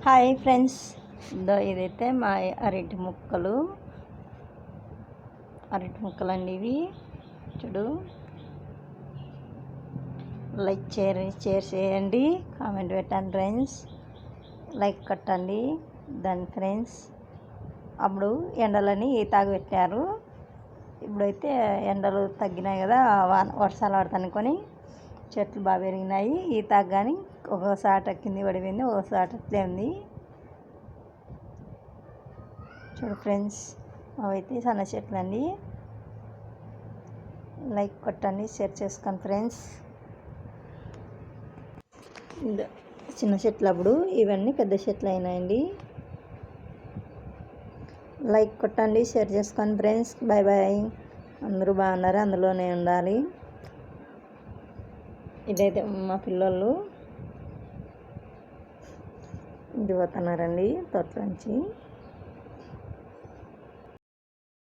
Hi friends, ఇదైతే మా అరటి ముక్కలండి. ఇవి చూడు, లైక్ షేర్ చేయండి, కామెంట్ పెట్టండి ఫ్రెండ్స్, లైక్ కొట్టండి. దాని ఫ్రెండ్స్ అప్పుడు ఎండలని తాగి పెట్టారు. ఇప్పుడైతే ఎండలు తగ్గినాయి కదా, వర్షాలు పడతానుకొని చెట్లు బాగా పెరిగినాయి. తాగని ఒకసారి కింద పడిపోయింది, ఒకసారి అట్లే ఉంది. చూడు ఫ్రెండ్స్, అవైతే సన్న చెట్లు అండి. లైక్ కొట్టండి, షేర్ చేసుకోండి ఫ్రెండ్స్. చిన్న చెట్లు అప్పుడు ఇవన్నీ పెద్ద చెట్లు అయినాయండి. లైక్ కొట్టండి, షేర్ చేసుకోండి ఫ్రెండ్స్. Bye bye. అందరూ బాగున్నారు, అందులోనే ఉండాలి. ఇదైతే మా పిల్లలు ఇంటికి పోతున్నారండి తోటలోంచి.